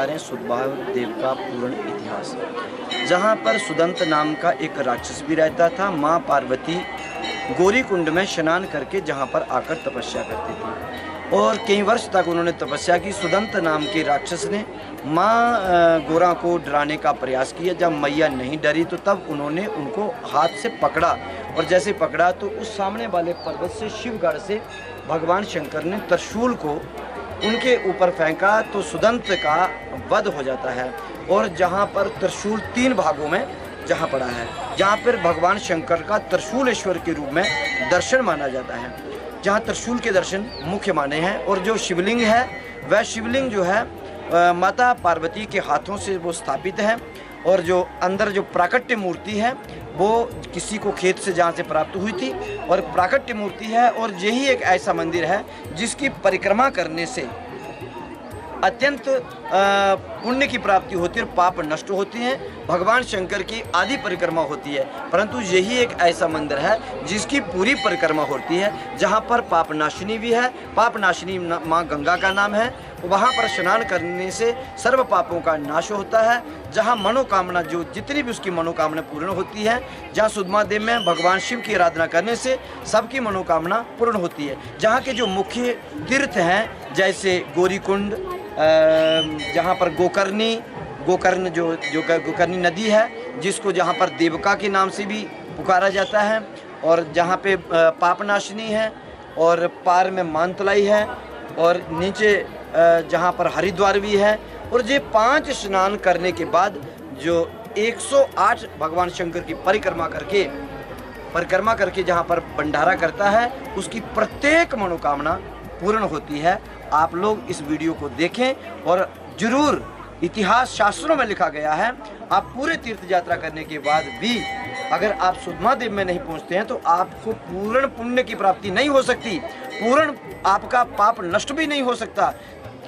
रहे हैं सुदभाव देव का पूर्ण इतिहास, जहाँ पर सुदंत नाम का एक राक्षस भी रहता था। माँ पार्वती गौरी कुंड में स्नान करके जहाँ पर आकर तपस्या करती थी और कई वर्ष तक उन्होंने तपस्या की। सुदंत नाम के राक्षस ने माँ गोरा को डराने का प्रयास किया। जब मैया नहीं डरी तो तब उन्होंने उनको हाथ से पकड़ा और जैसे पकड़ा तो उस सामने वाले पर्वत से शिवगढ़ से भगवान शंकर ने त्रिशूल को उनके ऊपर फेंका तो सुदंत का वध हो जाता है। और जहाँ पर त्रिशूल 3 भागों में जहाँ पड़ा है, जहाँ पर भगवान शंकर का त्रिशूलेश्वर के रूप में दर्शन माना जाता है, जहाँ त्रिशूल के दर्शन मुख्य माने हैं। और जो शिवलिंग है वह शिवलिंग जो है माता पार्वती के हाथों से वो स्थापित है और जो अंदर जो प्राकट्य मूर्ति है वो किसी को खेत से जहाँ से प्राप्त हुई थी और प्राकट्य मूर्ति है। और यही एक ऐसा मंदिर है जिसकी परिक्रमा करने से अत्यंत पुण्य की प्राप्ति होती है और पाप नष्ट होती हैं। भगवान शंकर की आदि परिक्रमा होती है, परंतु यही एक ऐसा मंदिर है जिसकी पूरी परिक्रमा होती है, जहाँ पर पाप नाशिनी भी है। पाप नाशिनी माँ गंगा का नाम है। वहाँ पर स्नान करने से सर्व पापों का नाश होता है। जहाँ मनोकामना जो जितनी भी उसकी मनोकामना पूर्ण होती है, जहाँ सुदमा देव में भगवान शिव की आराधना करने से सबकी मनोकामना पूर्ण होती है। जहाँ के जो मुख्य तीर्थ हैं जैसे गौरी कुंड, जहाँ पर गोकर्ण जो गोकर्णी नदी है जिसको जहाँ पर देवका के नाम से भी पुकारा जाता है, और जहाँ पे पापनाशिनी है और पार में मानतलाई है और नीचे जहाँ पर हरिद्वार भी है। और ये 5 स्नान करने के बाद जो 108 भगवान शंकर की परिक्रमा करके जहाँ पर भंडारा करता है उसकी प्रत्येक मनोकामना पूर्ण होती है। आप लोग इस वीडियो को देखें और जरूर, इतिहास शास्त्रों में लिखा गया है, आप पूरे तीर्थ यात्रा करने के बाद भी अगर आप सुदमा देव में नहीं पहुंचते हैं तो आपको पूर्ण पुण्य की प्राप्ति नहीं हो सकती, पूर्ण आपका पाप नष्ट भी नहीं हो सकता।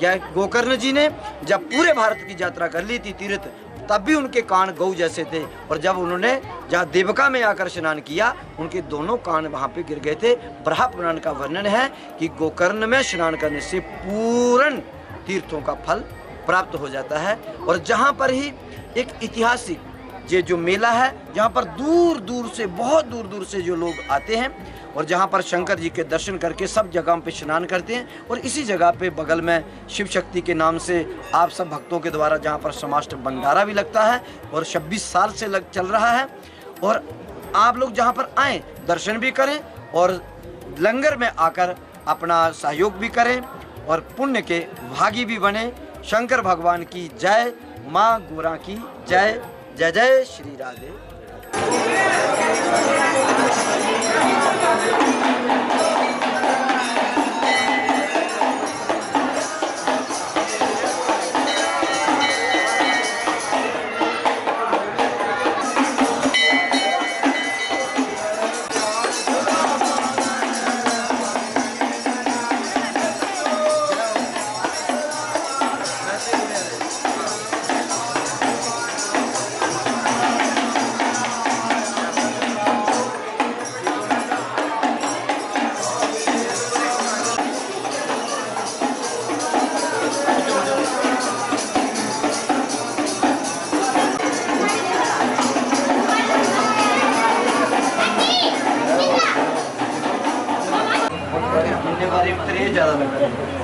या गोकर्ण जी ने जब पूरे भारत की यात्रा कर ली थी तीर्थ, तब भी उनके कान गौ जैसे थे, और जब उन्होंने जहाँ देवका में आकर स्नान किया उनके दोनों कान वहाँ पे गिर गए थे। बराह पुराण का वर्णन है कि गोकर्ण में स्नान करने से पूर्ण तीर्थों का फल प्राप्त हो जाता है। और जहाँ पर ही एक ऐतिहासिक ये जो मेला है, जहाँ पर दूर दूर से, बहुत दूर दूर से जो लोग आते हैं और जहाँ पर शंकर जी के दर्शन करके सब जगहों पे स्नान करते हैं। और इसी जगह पे बगल में शिव शक्ति के नाम से आप सब भक्तों के द्वारा जहाँ पर समाष्ट भंडारा भी लगता है और 26 साल से चल रहा है। और आप लोग जहाँ पर आएँ दर्शन भी करें और लंगर में आकर अपना सहयोग भी करें और पुण्य के भागी भी बने। शंकर भगवान की जय, माँ गोरा की जय। जय जय श्री राधे। ज़्यादा लग रहा है।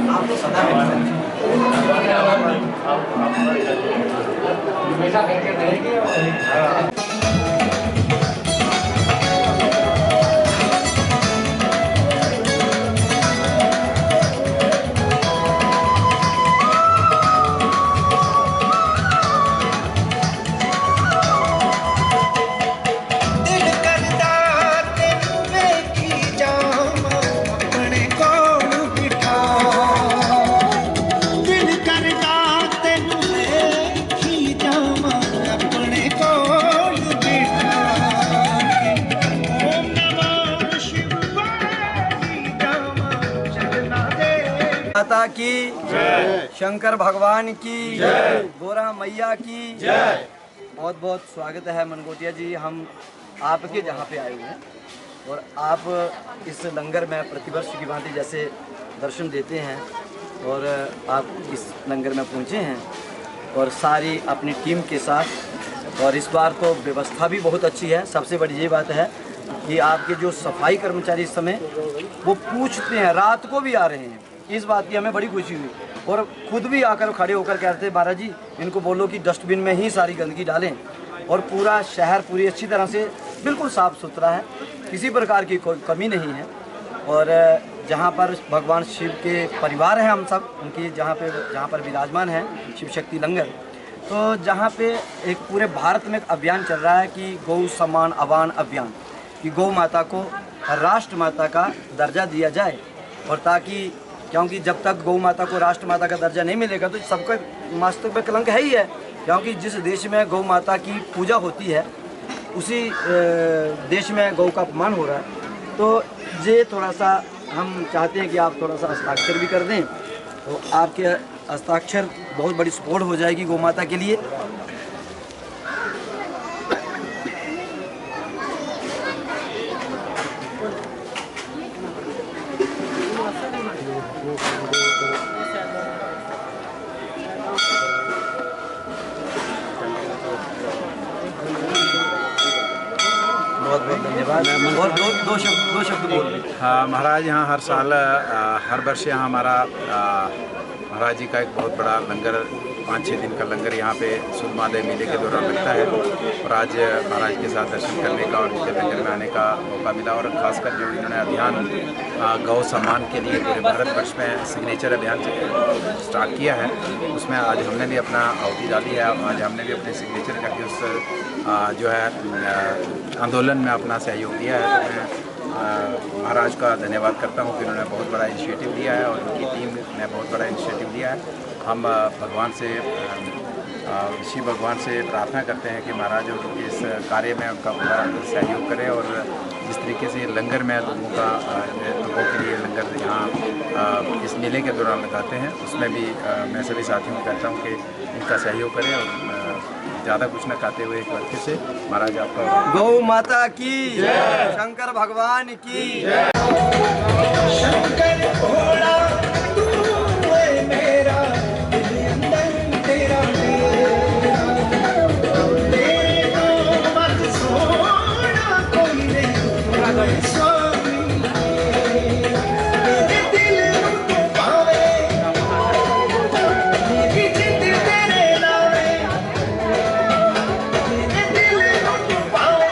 आप तो सदा हमेशा करके रहेंगे। माता की जय, शंकर भगवान की जय, गोरा मैया की जय। बहुत बहुत स्वागत है मनगोटिया जी, हम आपके जहाँ पे आए हुए हैं और आप इस लंगर में प्रतिवर्ष की भांति जैसे दर्शन देते हैं और आप इस लंगर में पहुँचे हैं और सारी अपनी टीम के साथ। और इस बार तो व्यवस्था भी बहुत अच्छी है। सबसे बड़ी ये बात है कि आपके जो सफाई कर्मचारी इस समय वो पूछते हैं, रात को भी आ रहे हैं। इस बात की हमें बड़ी खुशी हुई और खुद भी आकर खड़े होकर कहते हैं महाराज जी इनको बोलो कि डस्टबिन में ही सारी गंदगी डालें। और पूरा शहर पूरी अच्छी तरह से बिल्कुल साफ़ सुथरा है, किसी प्रकार की कोई कमी नहीं है। और जहाँ पर भगवान शिव के परिवार हैं हम सब, उनकी जहाँ पर विराजमान है शिव शक्ति लंगर, तो जहाँ पे एक पूरे भारत में एक अभियान चल रहा है कि गौ सम्मान आह्वान अभियान, कि गौ माता को राष्ट्र माता का दर्जा दिया जाए। और ताकि क्योंकि जब तक गौ माता को राष्ट्र माता का दर्जा नहीं मिलेगा तो सबका मस्तक पे कलंक है ही है। क्योंकि जिस देश में गौ माता की पूजा होती है उसी देश में गौ का अपमान हो रहा है। तो ये थोड़ा सा हम चाहते हैं कि आप थोड़ा सा हस्ताक्षर भी कर दें, तो आपके हस्ताक्षर बहुत बड़ी सपोर्ट हो जाएगी गौ माता के लिए। बहुत बहुत धन्यवाद। और दो शब्द बोल। हाँ महाराज, यहाँ हर साल हर वर्ष यहाँ हमारा महाराज जी का एक बहुत बड़ा लंगर 5-6 दिन का लंगर यहाँ पे सूद महादेव मेले के दौरान लगता है। और आज महाराज के साथ दर्शन करने का और इनके लंगर में आने का मौका मिला। और ख़ासकर जो इन्होंने अभियान गौ सम्मान के लिए पूरे भारतवर्ष में सिग्नेचर अभियान स्टार्ट किया है, उसमें आज हमने भी अपना आहुति डाली है। आज हमने भी अपने सिग्नेचर करके उस जो है आंदोलन में अपना सहयोग दिया है। तो मैं महाराज का धन्यवाद करता हूँ कि उन्होंने बहुत बड़ा इनिशिएटिव लिया है और उनकी टीम ने बहुत बड़ा इनिशिएटिव लिया है। हम भगवान से शिव भगवान से प्रार्थना करते हैं कि महाराज उनके इस कार्य में उनका पूरा सहयोग करें। और जिस तरीके से लंगर में लोगों के लिए लंगर यहाँ इस मेले के दौरान लगाते हैं, उसमें भी मैं सभी साथियों को कहता हूँ कि इनका सहयोग करें। और ज़्यादा कुछ न कहते हुए एक वाक्य से महाराज आपका गौ माता की जय, शंकर भगवान की जय। शंकर भोला तू है मेरा, तेरा मत छोड़ा कोई नहीं स्वामी, मेरे दिल को पावे मेरी जिंद तेरे नावे, मेरे दिल को पावे।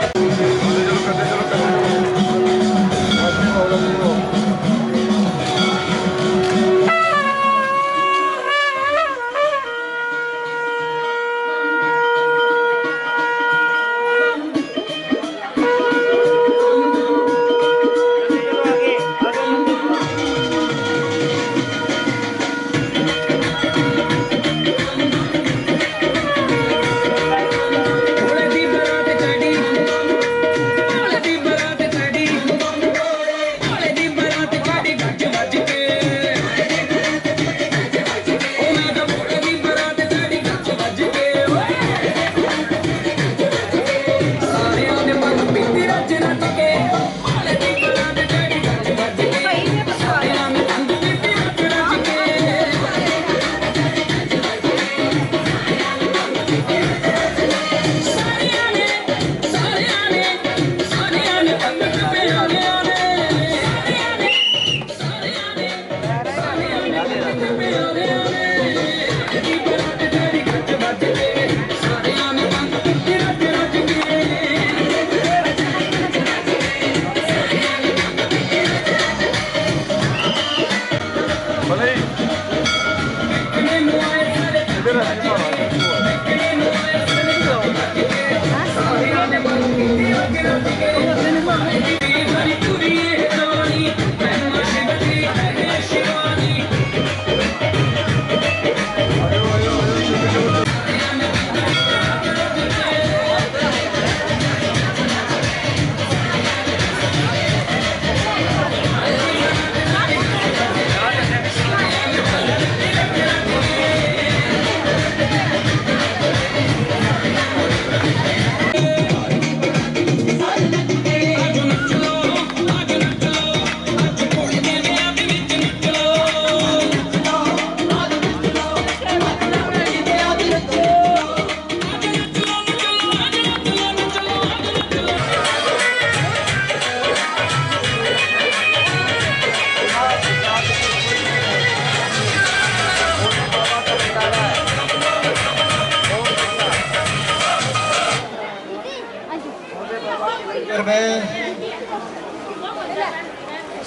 में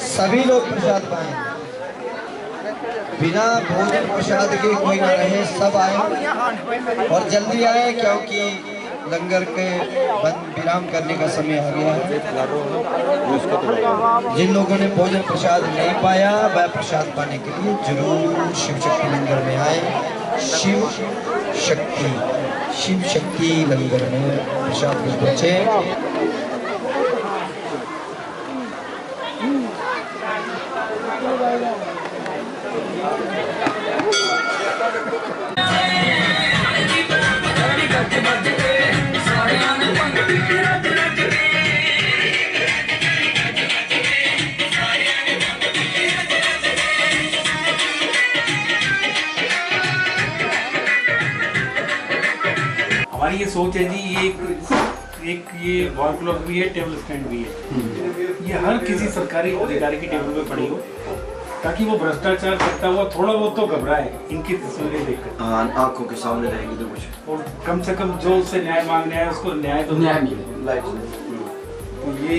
सभी लोग प्रसाद पाएं, बिना भोजन प्रसाद के कोई ना रहे, सब आए और जल्दी आए क्योंकि लंगर के बंद विराम करने का समय आ गया है। जिन लोगों ने भोजन प्रसाद नहीं पाया वह प्रसाद पाने के लिए जरूर शिव शक्ति लंगर में आए। शिव शक्ति लंगर में प्रसाद में पहुंचे। हमारी ये सोच है जी, एक ये वॉल क्लॉक भी है, टेबल स्टैंड भी है। ये हर किसी सरकारी अधिकारी की टेबल पे पड़ी हो ताकि वो भ्रष्टाचार करता हुआ थोड़ा बहुत तो घबराए इनकी तस्वीरें देखकर। हाँ, आंखों के सामने रहेंगी तो कुछ, और कम से कम जो उससे न्याय मांगने आए उसको न्याय तो मिले। तो ये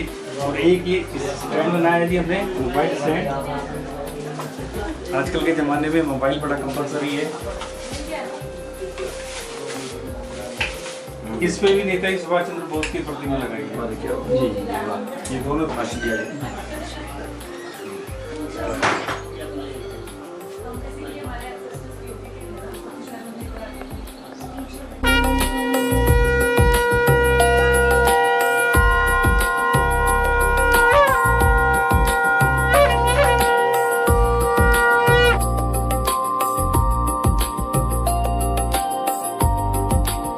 और एक ये स्टैंड बनाया जी हमने, मोबाइल स्टैंड। आजकल के ज़माने में मोबाइल बड़ा कंपलसरी है। इस पे भी नेताजी सुभाष चंद्र बोस की प्रतिमा लगाई है। ये दोनों भाषण दिया है।